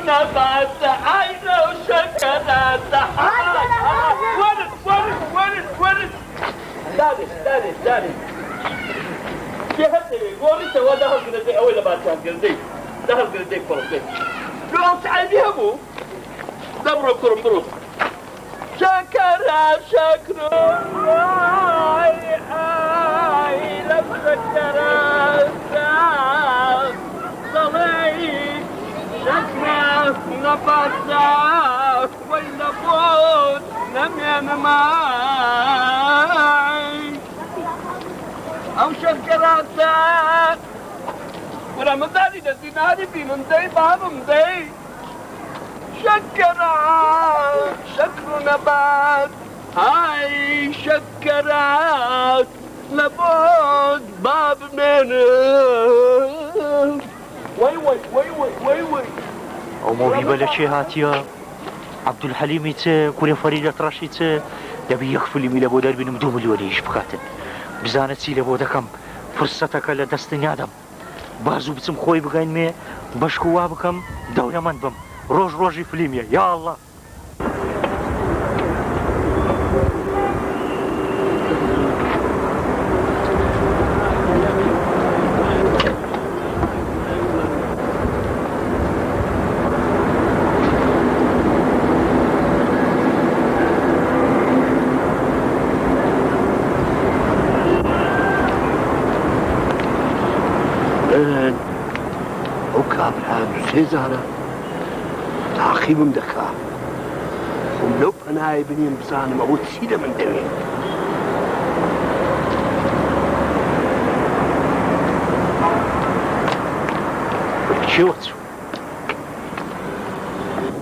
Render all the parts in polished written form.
نبات عين وشكرات ورد داري جهتي قولي سوا دهل قردي أول ما كان قردي دهل قردي فرصي لو سعيدي أبو دبرو كرم شكرا لم شكرا صليت شكرا نبات ولا بود نم معي أو شكرات ورمضاني ديناري في مندي باب مندي شكرات شكر نبات هاي شكرات لابد باب من وي او موهبه لشي هاتيا عبد الحليم يتسا كوري فريدة راشيتسا دبي يخفل ميلا بودر بينم 2 مليون ايش بخاتن بزانت سيلا بودكم فرصتك لدستني ادم بازو بتم خوي بغاين مي بشكوا بكم دولة من بم روجي فيلميا يا الله هزارة تعقيب مدكا ولو أنا ابني بزان موت سيدة من دوين شوت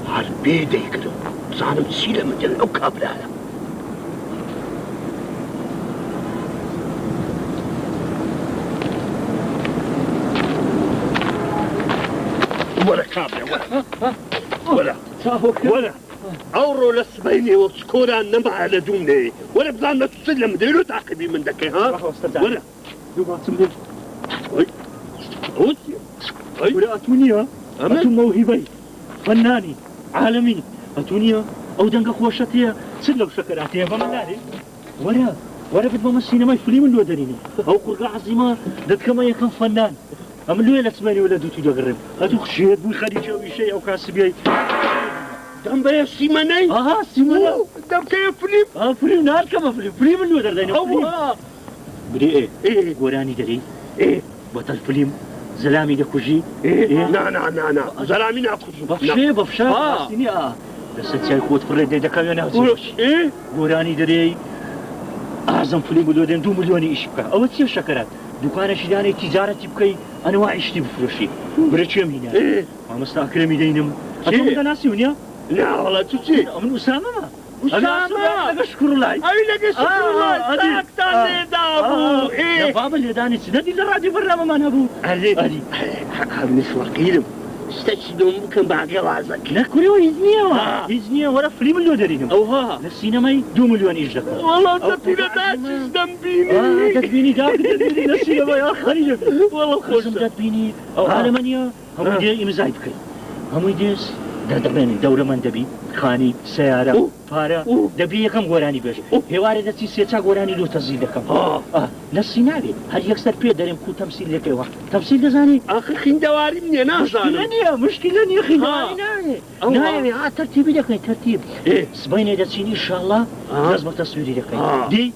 هالبي ديكدو بزان سيدة من دوين أو كابلالا ولا كابلا ولا أورو لسبيني وسكورا نمع على دوني ولا بزان ما تسلم ديرو تعقبي من دكي ها ولا دوما تسمدل أي ولا أتونيا أتون موهبي فناني عالمي أتونيا أو دنقا خوشتيا سلو شكراتيا فمناني ولا بد ممثلين ما يفلي من الودريني أو قرقا عظيمة دد كما يكون فنان أما لوين أسماني ولا دوتي دقرب هاتو خشيت بوي خديجة ويشي أو كاسبياي دم بيا سيماني سيماني دم كيف فيلم فيلم نار كما فيلم اللي ودر دينا بدي ايه قراني دري بطل فيلم زلامي دكوجي نا زلامي ناكوجي بفشا سيني بس تساي كوت فريد دكا يانا قراني دري أعظم فيلم اللي 2 مليون إيش بكا أو تسير شكرات دكان شداني تجارتي بكي أنواع اشتي بفروشي بريتشم هنا ما مستأكرمي دينم أتوم تناسيونيا لا والله تسي من أسامة أنا أشكر الله أي شكر الله ساكتاني دابو يا بابا اللي داني سندي اللي رادي برا ما نبو هذه بالنسبة قيلم استشهدوا ممكن بعد جوازك لا كوريو يزنيا ورا فيلم اللي ودريهم أوها للسينما 2 مليون إيش دكا والله تبينا داعش دمبيني دبيني للسينما يا خريجة والله خوش دبيني ألمانيا هم يدي إمزاي بكي هم يديس دبيني دورة من دبي خاني سيارة فارة دبي كم غوراني بيش هواري دتي سيتا غوراني لو تزيد كم للسينما هل يكسر بيه دارم كو تمثيل لك واحد تمثيل دزاني آخر خين دواري مني نازاني مشكلة يا أخي ناي ترتيبي لك ترتيب سبيني دتي إن شاء الله لازم تصويري لك دي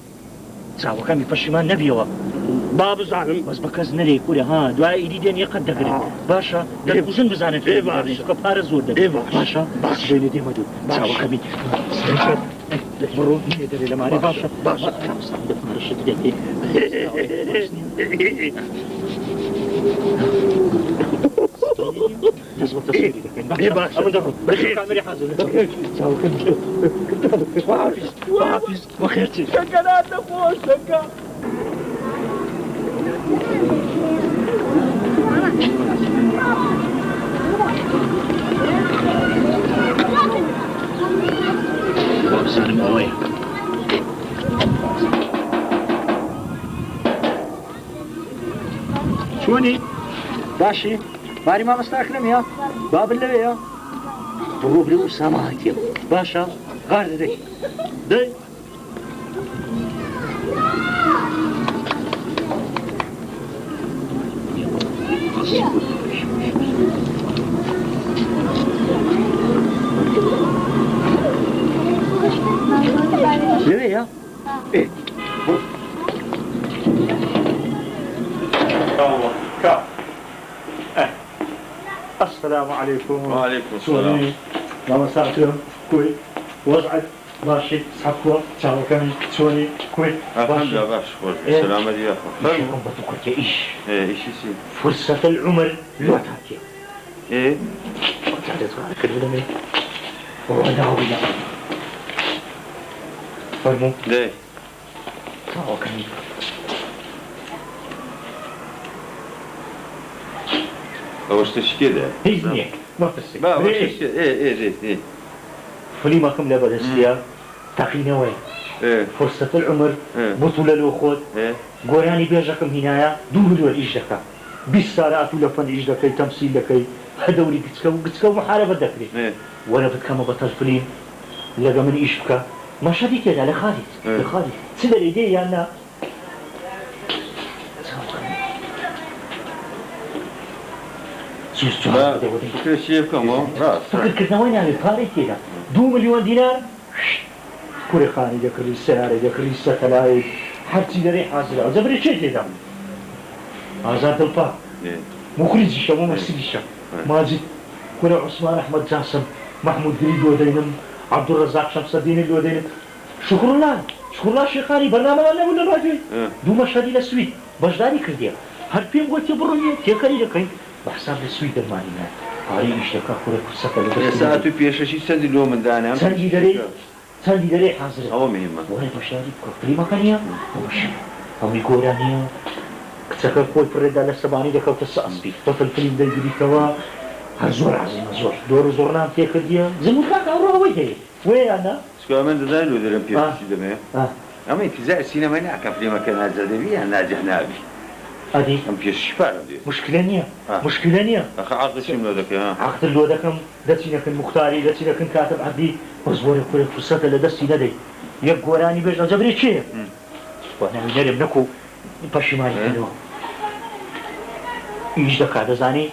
تساوي كم يفشمان نبيوا باب زعلم بس بكز نري كوري دعاء يدين يقد دقري باشا دكوزن بزانت باشا كبار زور باشا بين دي مدو تساوي كمي برو يدري لما باشا لازم تصويري لك باشا بخير كاميرا حاضر تساوي كمي وحافظ وخيرتي شكرات أخوة سالم أوي شوني باشي ماري ما مستأكرم يا باب اللي يا بڕۆ برێ ئوسامە هاتیە باشە غار دەدەی دەی لەوەیە؟ السلام عليكم. وعليكم السلام. لما ساعتهم كوي وضعت ماشي صحفوة شعر كامل سوني كوي الحمد لله باش خوش السلامة ديالكم. شكون بطوكت يا إيش؟ إيش يصير؟ فرصة العمر لا تحكي. إيه؟ تعال تقول كلمة مني. وأنا هو بينا. فرمو. ليه؟ شعر كامل. وش تشكيله؟ هيزنيك ما بتسي. ما وش تشكيله؟ إيه. فلي ما كم لبد السيا تقينا وين؟ فرصة العمر بطولة الأخوة قراني بيجاكم هنايا دور الإجدكا بالسارات ولا فن إجدكا تمثيل لكي هدوري قتكو محاربة دكري ولا بتكما بطل فليم لقى من إجبكا ما شدي كده على خالد سيدا الإيدي يعني كل شيء بكم راس فكر كنا وين على الفارق كده 2 مليون دينار كوري خاني ذكري السيارة ذكري الستلايت حرتي دري حاصل زبري شيء كده آزاد البا مخرج الشام ممثل الشام ماجد كوري عثمان أحمد جاسم محمود قريب ودينم عبد الرزاق شمس الدين الودينم شكر الله شيخاني برنامج ولا راجل دو مشهد إلى سويد بجداري كرديا هالفيلم قلت يبرني تيكري لكين بحساب السويد المالية هاي إيش لك كوري كسكة يا ساعة بيششي سندي لو من دانا سندي دري حاضر هو مهمة وهي مشاري كفري مكانية ومش هم يقولانية كتسكر كوي فرد على السبعاني ده كوت السأصبي طفل فيلم ده يجري توا هزور عظيم هزور دور زورنا تيكر ديا زموتك أروح وجهي وين أنا سكوا من دانا لو درم بيششي دمه أما انتزاع السينما نعكف في مكان هذا دبي ناجح نابي هذه أم بيششي فعلا دي مشكلة نية أخ عقد شنو ذاك عقد اللو ذاكم دتينا كن مختاري دتينا كن كاتب عدي وزوري كل فرصة اللي دستي ندي يقولاني بيج جبري شيء وانا نرم نكو باشي مالي كنوا إيش دك هذا زاني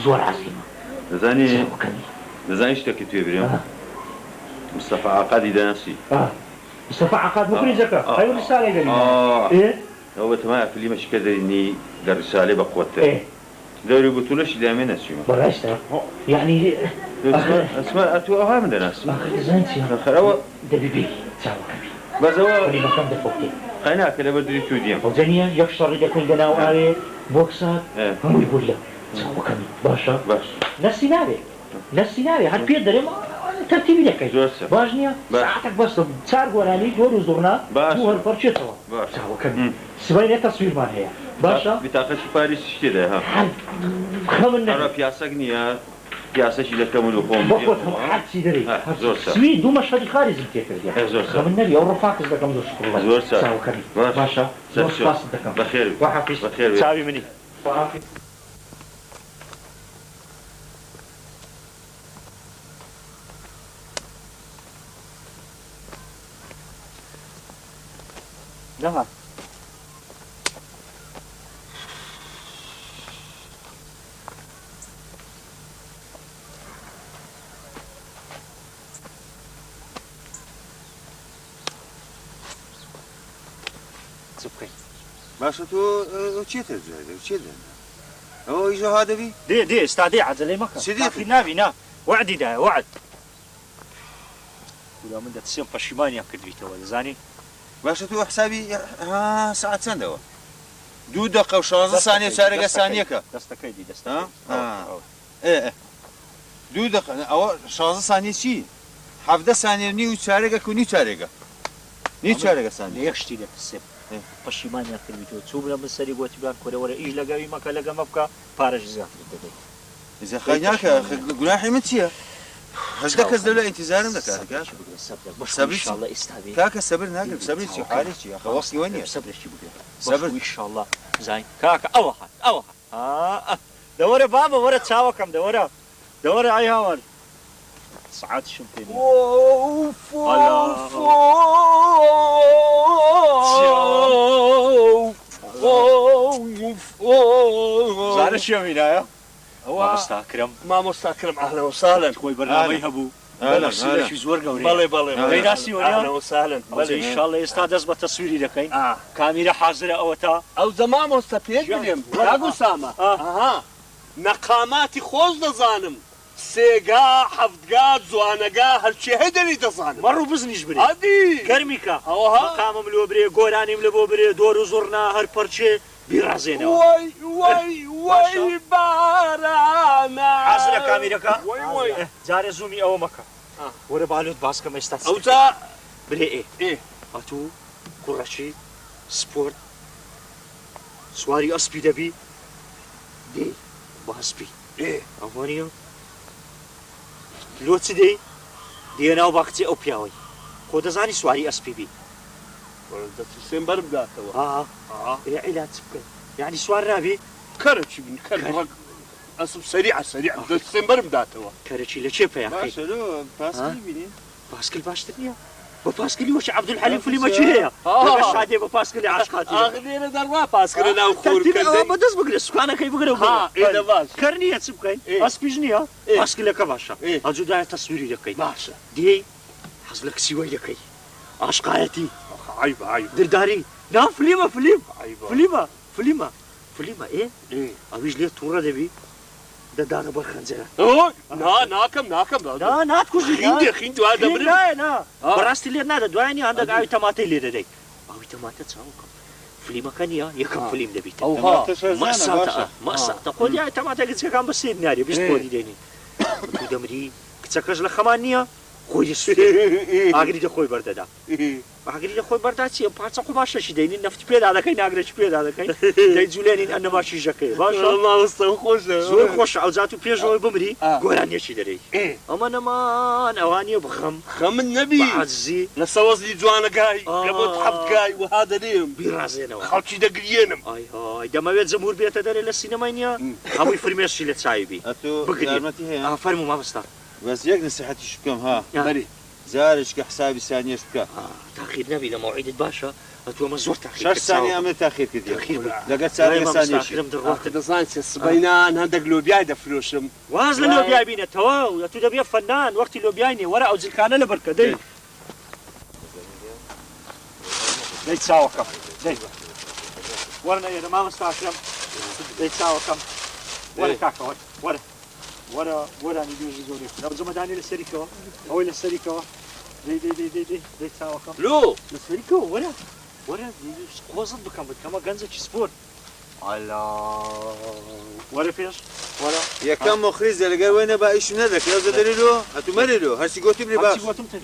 زور عظيمة زاني إيش تكتبي بريم مصطفى عقاد دانسي مصطفى عقاد مخرج زكا أيوة رسالة قال إيه هو تمام في اللي مش كذا إني الرسالة بقوته إيه دوري بطولة شيء دائما نسيم براشته يعني اسماء أتوقع من الناس آخر زينتي آخر هو دبيبي تساوي بس هو اللي ما كان دفوقتي خينا كلا بدري توديم وزنيا يكسر إذا كل جنا وعليه بوكسات هم يقول له تساوي كمي باشا نفسي نابي هاد بيقدر ترتيبي لك باجنيا ساعتك بس صار قراني دور زورنا هو الفرشة توا تساوي كمي سبعين تصوير ما هي باشا بتاخذ باريس اشتري ها خمن أنا بياسقني بياسة شيء كمل وقوم بقولهم حد سيدري سويد دو مشهد خارج التيكر دي خمن النبي أو رفاق إذا كم شكر الله ساو كريم باشا زور فاس دكان بخير وحافظ بخير ساوي مني وحافظ نعم باش تو چی ترجع چی ده؟ هو يجوا هذا بي؟ دي استعدي عزلي مكان سيدي في نابي نا وعدي ده وعد ولا من ده تسيم بشيمانيا كدريته ولا زاني باش تو حسابي ها ساعة سندوا 2 دقيقة و16 ثانية شارقة ثانية كا دستكي دي ها ايه 2 دقيقة أو 16 ثانية شي 7 ثانية نيو شارقة كوني شارقة نيو شارقة ثانية يخشتي لك السب بشيمانيا كدريته تشوف لما سري قوتي بان كورة ولا إيش لقاوي مكان لقا مبكا بارج زيادة دي إذا خيناك جناحي من تيا هزدك الدولة انتظارنا كاك صبر إن شاء الله استهبي كاك الصبر ناقل صبر شو حالي شو خواصي ويني صبر شو بقول صبر إن شاء الله زين كاك أوها دورة بابا ورا تساوكم دورة أي هوار ساعات شمتين اوف اوف اوف زارە شێوینایە مامۆستا کرم مامۆستا کرم ئەهلا وسهلا خۆی بەرنامەی هەبوو بەشی زۆر گەورەی بەڵێ بەڵێ دەیناسی ئەهلا وسهلا بەڵێ ئینشاڵڵا ئێستا دەست بە تەسویری دەکەین کامیرە حازرە ئەوە تا ئەو زەما مۆستا پێت بڵێم کاگو سامە نەقاماتی خۆش دەزانم سێگا حەفتگا جوانەگا هەرچی هەیدەری دەزانم مەڕ و بزنیش برێ عادی گەرمیکە مەقامم لۆ برێ گۆرانیم لە بۆ برێ دۆر و زۆرنا هەر پەرچێ بیڕازێنەوە وای وای وای بارانە حازرە کامیرەکە جارێ زوومی ئەوە مەکە وەرە بالوت باسکەم ئێستا ئەوجا برێ هاتوو کوڕەچی سپۆرت سواری ئەسپی دەبی دێ بە هەسپی ئەوانە لۆ چ دەی دێناو با کچێ ئەو پیاوەی خۆ دەزانی سواری ئەسپی بی دەچسێن بەرم داتەوە عیلات بکەن یعنی سوار نابی کەرەچی بن کەر ئەسب سەریع سەریع دەچسێن بەرم داتەوە کەرەچی لە چێ پێیان پاسکل باشتر نییە بە پاسکلی وەش عەبدولحەلیم فلیمە چی هەیە شادێ بە پاسکلی عاشقاتی ئاغلێرە دەڕوا پاسکرە ناو خۆرکردن بەدەست بگرە سوکانەکەی بگرە ئێدە باش کەر نییە چ بکەین ئەسپیش نییە پاسکلەکە باشە ئەجودایە تەسویری دەکەی باشە دێی حەز لە کسیوەی دەکەی عاشقایەتی عیب عیب درداری نا فلیمە فلیم فلیمە فلیمە فلیمە ئەویش لێ تووڕە دەبی دەدانە بەر خەنجەرە ناکەم ناتکوژی خیندێ خین دوای دەبرم بەڕاستی لێت نادە دوایانی هەندێک ئاوی تەماتەی لێ دەدەیت ئاوی تەماتە چاوکەم فلیمەکە نییە یەکەم فلیم دەبیت مەساتە خۆ دیای تەماتە کچەکان بە سێ دیناری 20 بۆری دێنی تو دەمری کچەکەش لە خەمان نییە خۆی ئاگری دەخۆی بەردەدا ئاگری دەخۆی بەردا چیە پارچە خۆ باشەشی دەینین نەفت پێدا دەکەی ناگرێکی پێدا دەکەین دەی جوولێنین ئەنەماشی ژەکەی باشە ماوەستە خۆش زۆر خۆشە ئەوجات و پێشەوەی بمری گۆرانیەکی دەرەی ئەمە نەمان ئەوانیە بخەم خەمن نەبی عەجزی لە سەوەزی جوانەکای لە بۆ حەفتگای وها دەدێم بیڕازێنەوە خەڵکی دەگرێنم ئای دەمەوێت جەمهور بێتە دەرێ لە سینەمای نییە هەمووی فرمێشی لە چاوی بگرێت فەرموو مامۆستا بەس یەک نسیحەتیش بکەم ها بەری زارشکە حسابی سانیەش بکە تاخیر نەبی لە مەوعیدت باشە ئەتووەمە زۆر تاخیر 6 ثانیە ئەمە تاخیر کردی لەگەڵ چارەگە سانیەشی دەزانێت سبەینان هەندێک لۆبیای دەفرۆشم واز لە لۆبیای بینە تەواو تو دەبێ فەنان وەختی لۆبیای نیە وەرە ئەو جلکانە لە بەرکە دەی دەی چاوەکەم دەی وەرنە ئێرە مامۆستاکەم دەی چاوەکەم وەرە کاکە وەرە وەرانی دوژی زۆری لە جەمەدانی لە سەریکەوە ئەوەی لە سەریکەوە دەی چاوەکەم لۆ لە سەریکەوە وەرە قۆزت بکەم بکەمە گەنجێکی سپۆر وەرە پێش وەرە یەکەم مخریزە لەگەر وێنە با ئیش نەدەکە لەو زەدەری لۆ هەتو مەری لۆ هەرچی گۆتی بێ باش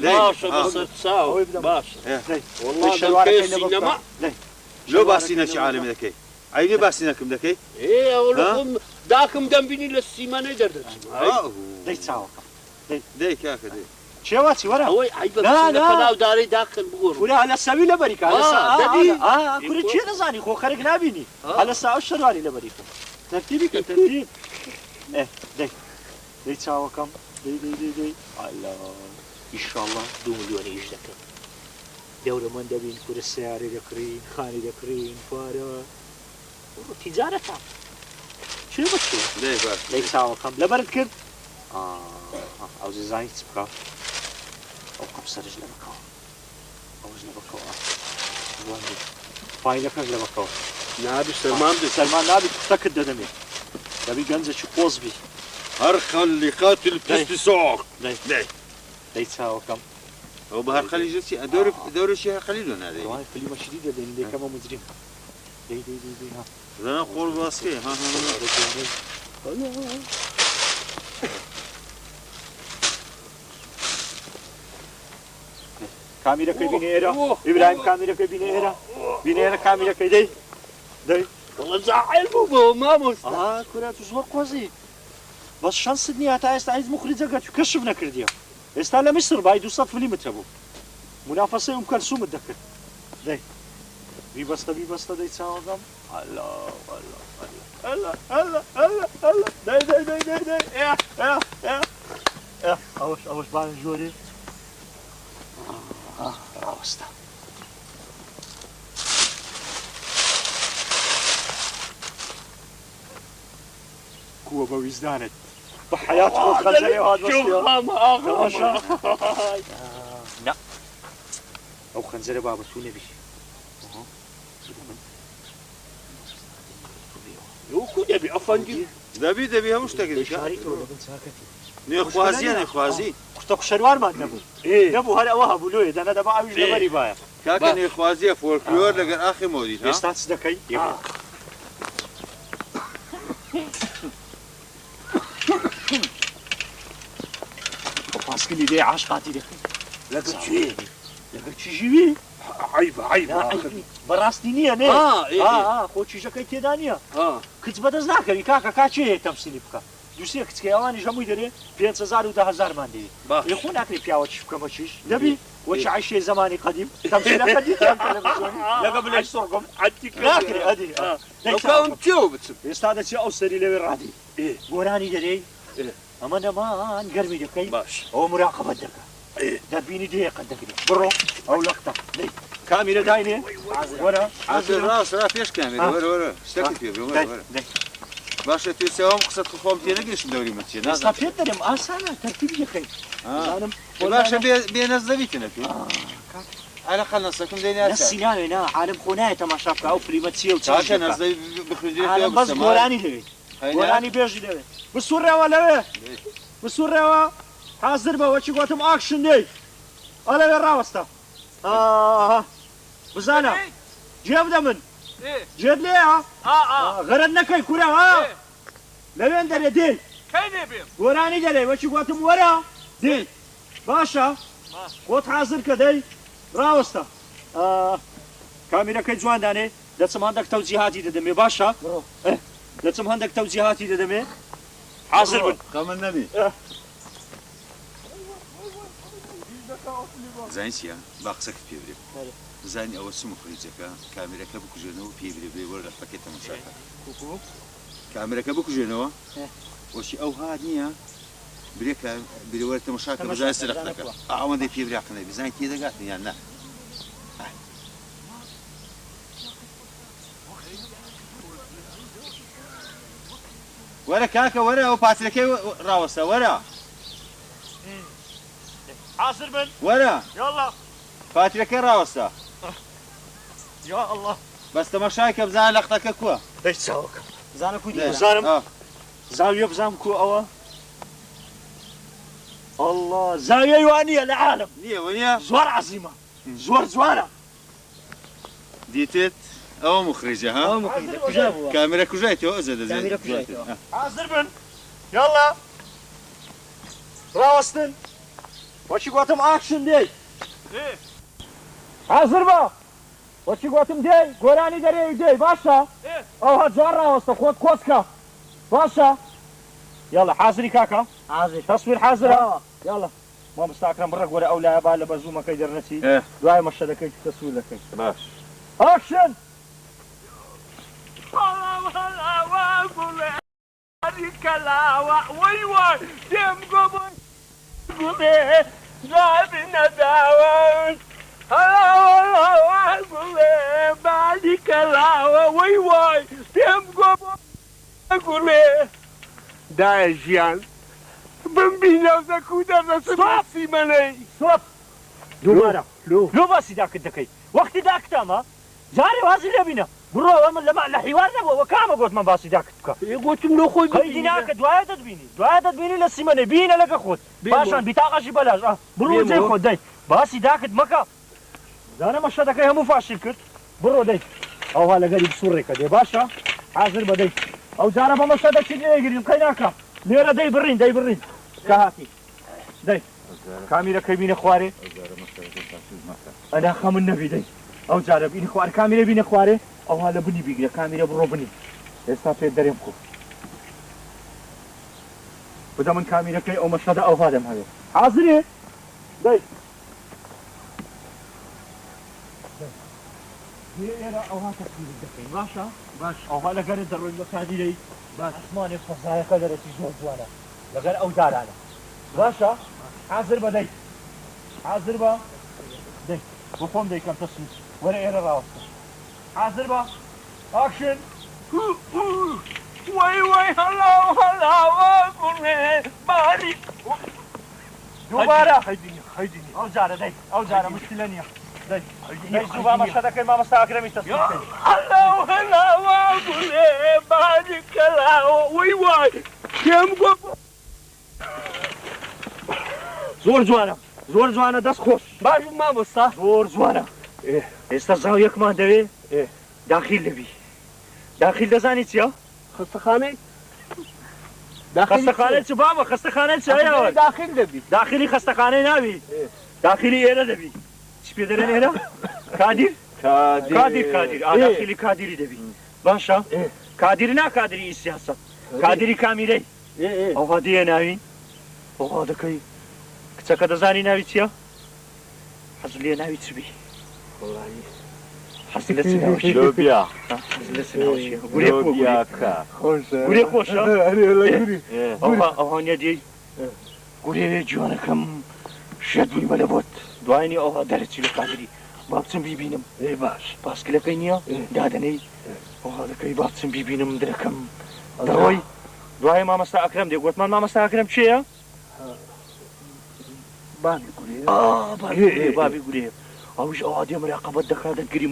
باشە بەسەر چاو باشە لۆ باسی نەچی عالم دەکەی عینی باسی نەکەم دەکەی داکەم دەمبینی لە سیمانەی دەردەچم دەی چاوەکەم دەی کاکە دەی چێواچی وەرە ئەوەی عیبەناودارەی داکەن بگۆڕ کورە هەلە سەوی لە بەریکە کورە چێ دەزانی خۆ خەرک نابینی هەلە سا ئەو شەرواری لە بەریکە تەرتیبی کە تەرتیب دەی چاوەکەم دەی ئیشاڵڵا 2 ملیۆنی ئیش دەکەن دەورەمەند دەبین کورە سیارە دەکڕین خانی دەکڕین خوارە تیجارەتە چێ بچێ دەی چاوەکەم لەبەرت کرد ئەو زانی چ بکە ئەو قەپسەرش لە بکەوە ئەوش لە بکەوە فایلەکەش لە بکەوە نابی سەلمان سەلمان نابی قوتەکت دەدەمێت دەبی گەنجێکی قۆز بی هەر خەلی قاتل پستی سۆق دەی چاوەکەم ئەو بە هەر خەلی ژەچی دەورەشی هەر خەلی لۆ نادەی وای فلیمە شدی دەدەین دەکەمە مجرم دەی ها زەنە خۆڵ باسکەی ها کامیرەکەی بینێ ئێرە ئیبراهیم کامیرەکەی بینێ ئێرە بینێ ئێرە کامیرەکەی دەی وەڵە جاعیل بوو بۆ مامۆستا کورە تو زۆر قۆزی بەس شانست نییە تا ئێستا هیچ مخریجەکە کەشف نەکردیە ئێستا لە میسر بای 200 فلیمترە بوو منافەسەی کەلسومت دەکرد دەی بیبەستە دەی چاوەکەم دەی ئەوەش بان ژۆرێ ڕاوەستە کووە بە ویزدانت بە حەیات خۆ خەنجەرێ هات بەستێ ئەو خەنجەرە با بەسوو نەبی وەکو دەبی ئەفەنگی دەبی هەموو شتێک نێخوازیە نێخوازی قوتە قوشەروارمان نەبوو نەبوو هەر ئەوە هەبوو لۆیە دەنە دەبا ئەویش لەبەری باە کاکە نێخوازیە فۆلکلۆر لەگەر ئاخی مۆدیت ئێستا چ دەکەی پاسکلی دێ عاشقاتی دەکەی لەگەڵ چێ لەگەر چیژیوی عیبە بەڕاستی نییە نێ خۆ چیژەکەی تێدا نییە کچ بەدەست ناکەوی کاکە کاچێ تەمسیلی بکە دووسێ کچکەی ئەوانی هەمووی دەرێ 5,000 و 10,000مان دەوێت لێ خۆ ناکەی پیاوە چی بکەمە چیش دەبی وەچ عیشێ زمانی قەدیم تەمسیلەکە دیتیان تەلەڤیزیۆنی لەگە بلای سۆرگۆم ناکرێ ئەدی ئەوکەون تێوە بچم ئێستا دەچێ ئەو سەری لەوێ ڕادی گۆرانی دەرێ ئەمە نەمان گەرمی دەکەی باش ئەوە مراقەبەت دەکە دەبینی دێقەت دەکرێت بڕۆ ئەو لەختە کامیرە داینێ وەرە ڕاست پێش کامیرە وەرە شتێکی پێ باشە توێ سێوەم قسەت خۆم تێ نەگەشتم دەوری مەچێ ئێستا پێت دەرێم ئاسانە تەرتیبی دەکەی باشە بێنەز دەبیتە پێ ئەلەقە نەسەکەم دەینە سیناوێ نا عالم خۆ نایە تەماشا بکە ئەو فلیمە چییە و چاکە نەزدەی بخوێنرێت بەس گۆرانی دەوێت گۆرانی بێژی دەوێت بسوڕێەوە لەوێ بسوڕێەوە حازر بە وەچی گوتم ئاکشن دێی ئەلەوێ ڕاوەستە بزانە جێ بدە من جێت لێە غەرەت نەکەی کورە لەوێن دەرێ دێ گۆرانی دەرێ وەچی گوتم وەرە دێ باشە خۆت حازر کە دەی ڕاوەستە کامیرەکەی جواندانێ دەچم هەندێک تەوجیهاتی دەدەمێ باشە دەچم هەندێک تەوجیهاتی دەدەمێ حازر بن کامل نەبی زانی چیە با قسەکە پێ برێ زانی ئەوە چ مخریجەکە کامێرەکە بکوژێنەوە پێ برێ بێ وەرە لەفەکەی تەماشاکە کامێرەکە بکوژێنەوە وەشی ئەو هات نییە برێکە برێوەرە تەماشاکە بزانێ سرەختەکە ئەوەندەی پێ برێ قنەی بزانێ تێ دەگاتن یان نا وەرە کاکە وەرە ئەو پاترەکەی ڕاوەستە وەرە حازر بن وەرە یاڵا پاترەکەی ڕاوەستە یا ئەڵڵا بەس تەماشای کە بزانە لەختەکە کووە دەی چاوەکە بزانە کوی بزانم زاویە بزانم کو ئەوە ئەڵڵا زاویەی وانییە لە عالم نییە وەنیە زۆر عەزیمە زۆر جوانە دیتێت ئەوە مخریجە ها کامێرە کوژایەوە ئەزە دەزێت حازر بن یاڵا ڕاوەستن وەچی گوتم ئاکشن دێی حازر بە وەچی گوتم دێی گۆرانی دەرێوی دێی باشە ئەوها جوان ڕاوەستە خۆت کۆچکە باشە یاڵا حازری کاکە تەسویر حازرە یاڵا مامۆستاکەم بڕە گۆرە ئەو لایە با لە بەزوومەکەی دەرنەچی دوای مەشە دەکەی تەسویر دەکەی باش ئاکشن کەلاوە وەی وای دێم گۆبن گوڵێ زابی نەداوە گوڵێ بالی کەلاوە وەی وای دێم گۆبن گوڵێ دایە ژیان بمبینە زەکو دەرنەسی منەی سۆپ دووبارە لۆ باسی داکرد دەکەی وەختی داکتەمە جارێ وازی لێبینە بڕۆوە من لە حیوان نەبووەوە کامە گۆتمە باسی داکرد بکە گوتم لۆ خۆی قەیدی ناکە دوایە دەتبینی لە سیمەنێ بینە لەگە خۆت پاشان بیتاقەشی بەلاژ بڕۆ جێ خۆت دەی باسی داکرد مەکە زانە مەشە دەکەی هەموو فاشیل کرد بڕۆ دەی ئەوها لەگەری بسوڕێکە دێ باشە حازر بە دەی ئەو جارە بە مەشە دەچی لێگرین قەی ناکە لێرە دەی بڕین کە هاتی دەی کامیرەکەی بینە خوارێ ئەنا خەمن نەبی دەی ئەو جارە بینی خوار کامیرە بینە خوارێ ئەوها لە بنی بیگرە کامیرە بڕۆ بنی ئێستا پێت دەرێم کو بدە من کامیرەکەی ئەو مەشەدە ئەوها دەم هەوێ حازرێ دەی ئێرە ئەوها تەسویر دەکەین باشە باش ئەوها لەگەرت دەڕۆی بە کادیرەی باش ئەسمانێ فەزایەکە دەرەسی زۆر جوانە لەگەر ئەو دارانە باشا حاضر بە دەی حاضر بە دەی بۆ خۆم دەیکەم تەسم وەرە ئێرە ڕاوەستە حاضر بە ئاکشن وای هەڵاوە کوڕێ باری دووبارە خەیدینی ئەو جارە دەی ئەو جارە مشکلە نییە دەی زوو مەشە دەکەی مامەستا ئەکرەمی تەسم بکەی هەڵاوە کوڕێ باری کەلاوە وای کێم گۆ زۆر جوانە دەست خۆش باش مامۆستا زۆر جوانە ئێستا زاویەکمان دەوێ داخیل دەبی داخیل دەزانی چیە؟ خستەخانەی خستەخانەی چ بابە خستەخانەی چایەوە داخل دەبی داخلی خستەخانەی ناوی داخلی ئێرە دەبی چی پێ دەرێن ئێرە؟ کادیر داخلی کادیری دەبی باشە کادیر نا کادری سیاسەت کادری کامیرەی ئەوها دیە ناوین ئەوها دەکەی کچەکە دەزانی ناوی چییە؟ حەز لێ ناوی چبی حەزی لە چناوەشی لۆبیا حەزی لە چناوەشی گورێ خۆشە ئەوهانە دی گورێ جوانەکەم شێت بوویمە لە بۆت دوایانی ئەوها دەرەچی لە کادری با بچم بیبینم باش پاسکلەکەی نییە دادەنەی ئەوها دەکەی با بچم بیبینم درەکەم دەڕۆی دوای مامەستا ئەکرەم دێ گوتمان مامەستا ئەکرەم چێە؟ بابی گورێ ئەوش ئەوها دێ مراقەبەت دەکات دەگری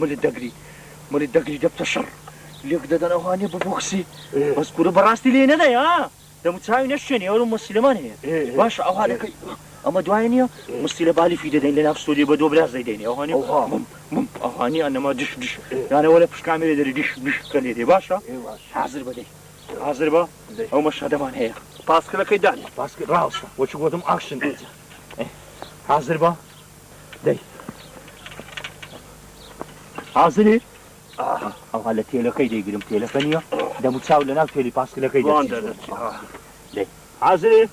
ملت دەگری دەبتە شەڕ لێک دەدەن ئەوهانێ ببوخسی بەس کوورە بەڕاستی لێ نەدەی ها دەموچاوی نەشوێنی ئەوە مسلمان هەیە باش ئەوها دەکەی ئەمە دوای نییە مستی لە بالیفی دەدەین لە ناو ستۆدیۆ بە دۆبراز دەیدەینی ئەوهانێ ئەوهانی ئەنەما دش یانەوە لە پشت کامێرە دەری دش کە لێ دێ باشە حاضر بە دەی حاضر بە ئەو مەشهەدەمان هەیە پاسکلەکەی دانی پاسکل ڕاوستە وەچ گوتم ئاکشن حاضر بە دەی حاضری ئەوها لە تێلەکەی دەیگرم تێلەکە نییە دەموچاو لە ناو تێلی پاسکلەکەی دەی حاضری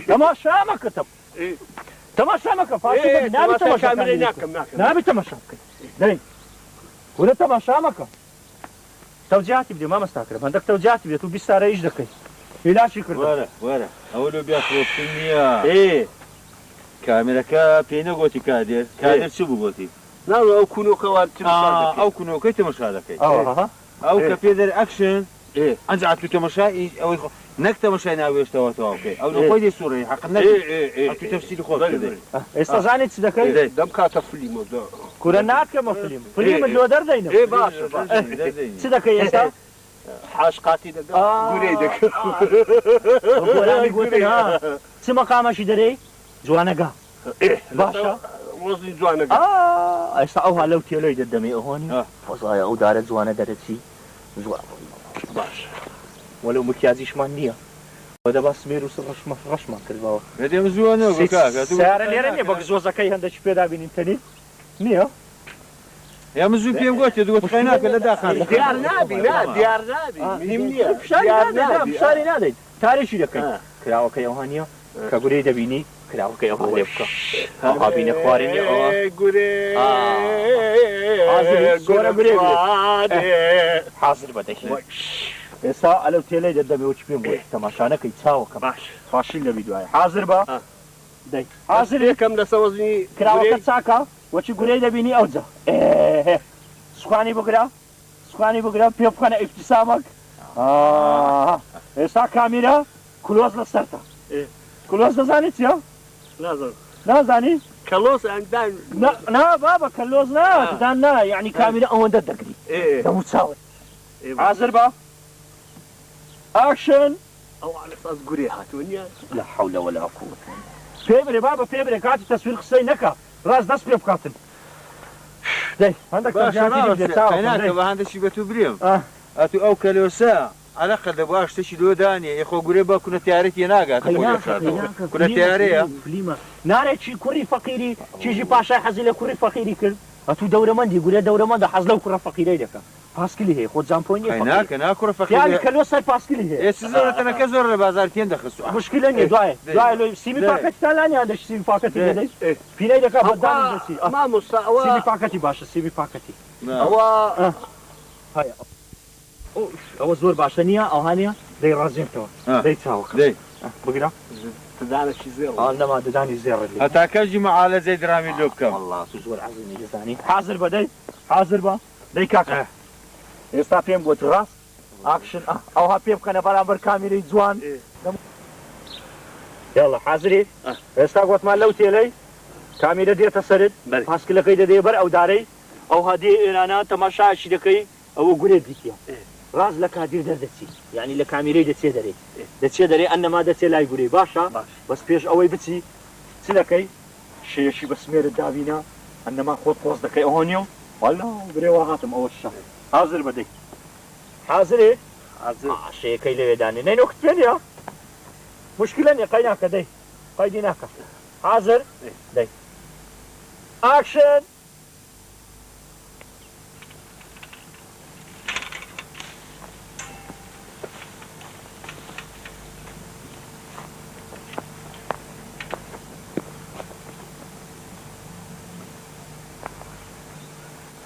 تەماشا مەکە تەماشا مەکە نابێت تەماشا بکەیت دەی وەرە تەماشا مەکە تەوجیهاتی بدێ مامەستاکرم هەندێک تەوجیهاتی بێت و بیستارە ئیش دەکەیت هیلاشی کرد وەرە ئەوە لۆبیا خۆشتن نییە کامێرەکە پێی نەگۆتی کادێر چ بوو گۆتی ناوە ئەو کوونۆکەوە ئەو کوونەکەی تەماشا دەکەیت ئەو کە پێ دەر ئەکشن ئەنجا تو تەماشای ئەوەی نەک تەماشای ناوێشتەوە تەواو بکەی ئەو خۆی دێ سوڕی حەق نەبێت تەفسیری خۆت بدەیت ئێستا زانیت چ دەکەیت دەم کاتە فلیمە کورە ناکەمە فلیمت لۆ دەردەینە باشە چ دەکەی ئێستا حاشقاتی دەکەم گورەی دەکەم گۆرانی گوتی ها چ مەقامەشی دەرەی جوانەگا باشە ڕۆزی جوانەکە ئێستا ئەوها لەو تێلۆی دەدەمێ ئەوهانی فۆزایە ئەو دارە جوانە دەرەچی جوان باش وەلو مکیازیشمان نییە بەدە با سمێر و ڕەشمان کردەوە دێم زوانە سیارە لێرە نییە بە زۆزەکەی هەندێکی پێدا بینین تەنی نییە ئێمە زوو پێم گوتی دووە تخای ناکە لە داخان دیار نابی دیار نابی مهم نییە شاری نادەیت تاریشی دەکەین کراوەکەی ئەوهانیە کە گورەی دەبینی کراوەکەی ئەوها لێ بکە ئەوها بینە خوارێنی ئەوە گورێ گورێ حاضر بە دەکەی ئێستا ئەلەو تێلەی دەدەمێ وچ پێم بۆ تەماشانەکەی چاوەکە باش فاشین دەبی دوایە حاضر بە دەی حاضر یەکەم لە سەوەزنی کراوەکە چاکە وەچی گورەی دەبینی ئەوجا سوخانی بگرە پێ بخەنە ئیفتیسامەک ئێستا کامیرە کلۆز لەسەرتە کلۆز دەزانی چیە؟ نازانی؟ کەلۆس ئەنگدان نا بابە کەلۆز نادان نا یعنی کامیرە ئەوەندە دەگری دەمو چاوت حاضر بە ئاکشن ئەو ئەس گورێ هاتووە نییە لا حول ولا قوة پێ برێ بابە پێ برێ کاتی تەسویر قسەی نەکە ڕاست دەست پێ بکاتن دەی هەندێک ناکە بە هەندێکی بە تو برێم ئەتو ئەو کەلۆسە عەلەقە دەبوا شتێکی لۆدانێ یەخۆ گورێ بە کونەتیارەتی ناگات کونەتیارەیە نارێکی کوڕی فەقیری چیژی پاشای حەزی لە کوڕی فەقیری کرد ئەتو دەورەمەندی گورێ دەورەمەندە حەز لەو کوڕە فەقیرەی دەکە پاسکلی هەیە خۆ جامپۆی نییە ناکە ناکوڕە فەقیری کەلۆ سەر پاسکلی هەیە زۆرەتەنەکە زۆر لە بازار تێن دەخست مشکلە نیە دوایە لۆی سیمی پاکەتتان لانیان دەش سیمی پاکەتی دەدەیت پینەی دەکات بەدانی دەسی مامۆستا ئەوە سیمی پاکەتی باشە سیمی پاکەتی ئەوە ئەوە زۆر باشە نییە ئەوهانیە دەی ڕازێنتەوە دەی چاوەکە بگرە ددانێکی زێڵ نەما ددانی زێڕ لێ هەتا کەژی مەعالەجەی درامی لۆ بکەم والله تو زۆر عەزیزی دەزانی حازر بە دەی حازر بە دەی کاکە ئێستا پێم گوت ڕاست ئاکشن ئەوها پێ بکەنە بەرامبەر کامێرەی جوان یاڵە حازری ئێستا گوتمان لەو تێلەی کامێرە دێتە سەرت پاسکلەکەی دەدێ بەر ئەو دارەی ئەوها دێ ئێرانە تەماشاشی دەکەی ئەوە گورێ دیکە ڕاز لە کادیر دەردەچی یعنی لە کامێرەی دەچێ دەرێ دەچێ دەرێ ئەنەما دەچێ لای گورێ باشە بەس پێش ئەوەی بچی چ دەکەی شێشی بە سمێرت داوینە ئەنەما خۆت قۆز دەکەی ئەوە نیە والله برێوە هاتم ئەوە شە حازر بەدەی حازرێ شەیەکەی لەوێدانێ نەینۆکت پێ نیە مشکلە نیە قەی ناکە دەی قەیدی ناکە حازر دەی ئاکشن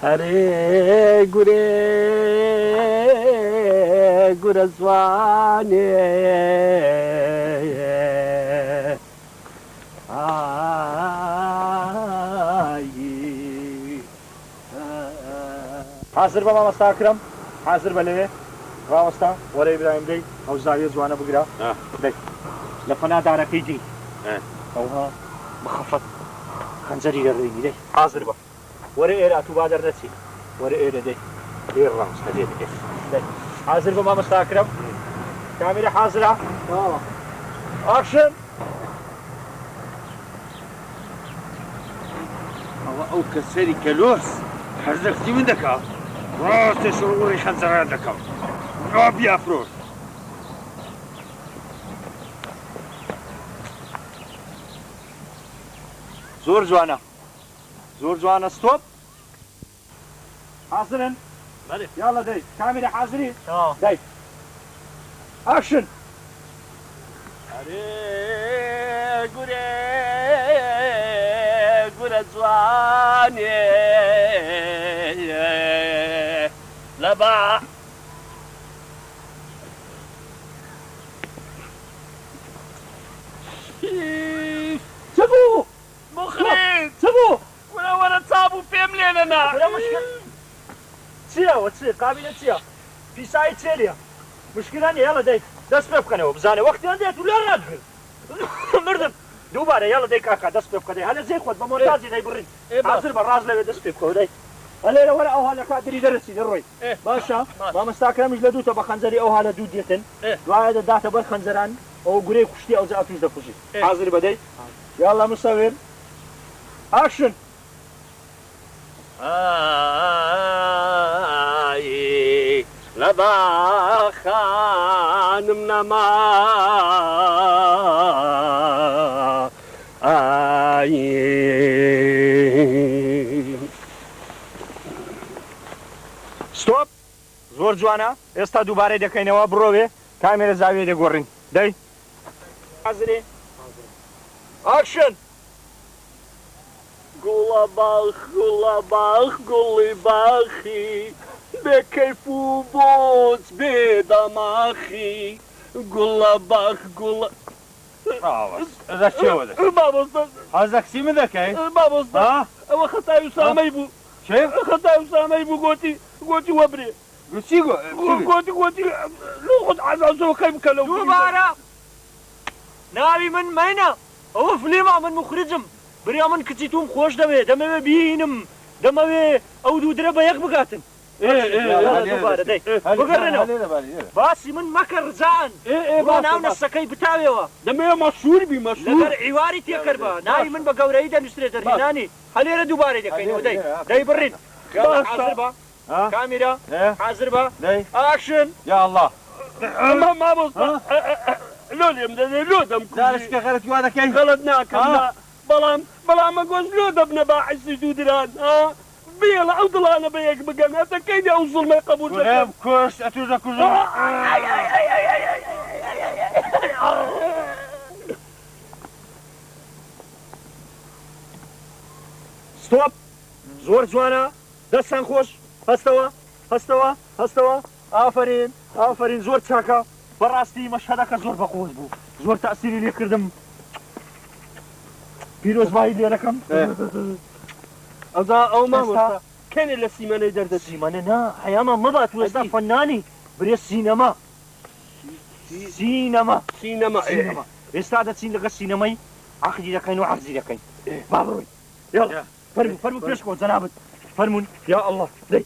هەرێ گورێ گورە زوانێ حازر بە مامەستاکرم حازر بە لەوێ ڕاوەستا وەرە ئیبراهیم دەی ئەو زاویە جوانە بگرە دەی لە فەنادارەکەی دی ئەوها بخەفەت خەنجەری لەڕێگی دەی حازر بە وەرە ئێرە ئەتوو با دەرنەچی وەرە ئێرە دەی لێ ڕاوەستە لێ دەی حازر بە مامەستاکرم کامێرە حازرە ئاکشن ئەوە ئەو کەسەری کەلۆس هەرزەختی من دەکا ڕاستە شەڕوڕی خەنجەران دەکەم ڕا بیافرۆش زۆر جوانە زۆر جوانە ستۆپ حازرن یاڵە دەی کامێرە حازری دەی ئاکشن هەرێ گورێ گورە جوانێ لەبا چ بوو مخرێت چ بوو وەرە چابوو پێم لێنەنا چیەوە چی قابلە چییە پیسایی چێریە مشکلان یاڵە دەی دەست پێ بکەنەوە بزانێ وەختیان دێت و لێ ڕادگرن مردم دووبارە یاڵە دەی کاکا دەست پێ بکەدەی هەلە زێ خۆت بە مۆرتازی دەی بڕین حازر بە ڕاز لەوێ دەست پێ بکەوە دەی هەلێرە وەرە ئەوها لە کاتری دەرەچی دەڕۆی باشە مامەستاکەمیش لە دووتە بە خەنجەری ئەوها لە دوو دێتن دوایە دەداتە بەر خەنجەران ئەوە گورەی کوشتی ئەوجا ئەتوش دەکوژی حازر بەدەی یاڵە مسەوێر ئاکشن لەبا خانم نەما ستۆپ زۆر جوانە ئێستا دووبارەی دەکەینەوە بڕۆوێ کامێرە زاویە دەگۆڕین دەی حازرێ ئاکشن گوڵە باخ گوڵی باخی بێکەیف و بۆچ بێدەماخی گوڵە باخ گوڵە حەزەکسی من دەکەی مامۆستا ئەوە خەتای وسامەی بوو خەتای وسامەی بوو گۆتی وەبرێ گۆتی خۆت عەزازەوەکەی بکە لەو دووبارە ناوی من مەینە ئەوە فلێما من مخرجم بریا من کچی توم خۆش دەوێت دەمەوێ بینم دەمەوێ ئەو دوو درە بە یەک بگاتن باسی من مەکە ڕجان ناو نەسەکەی بتاوێەوە دەمەوێ مەشهور بی مەشهور لەگەر عیواری تێکرد بە ناوی من بە گەورەی دەنووسرێتە ڕینانی هەلێرە دووبارەی دەکەینەوە دەی بڕین حازر بە کامێرە حازر بە ئاکشن یا الله مامۆستا لۆ لێم دەدێ لۆ دەمکە غەلەت وا دەکەی غەڵەت ناکەم بەڵام ئەگۆش لۆ دەبنە باعسی دوو دران بێڵە ئەو دڵانە بە یەک بگەن هەتە کەیدی ئەو زوڵمەی قبول دەکەم کوشت ئەتوش دەکوژم ستۆپ زۆر جوانە دەستان خۆش هەستەوە ئافرین زۆر چاکە بەڕاستی مەشهەدەکە زۆر بەخۆش بوو زۆر تەسیری لێ کردم پیرۆزبایی لێ دەکەم ئەوزا ئەو مامۆستا کێنێ لە سیمەنەی دەردە سیمانە نا حەیامان مەبات و ئێستا فەنانی برێ سینەما سینەما ئێستا دەچین لەگە سینەمای عەقدی دەکەین و عەرزی دەکەین با بڕۆین فەرموو پێش کۆ جەنابەت فەرموون یا ئەڵڵا دەی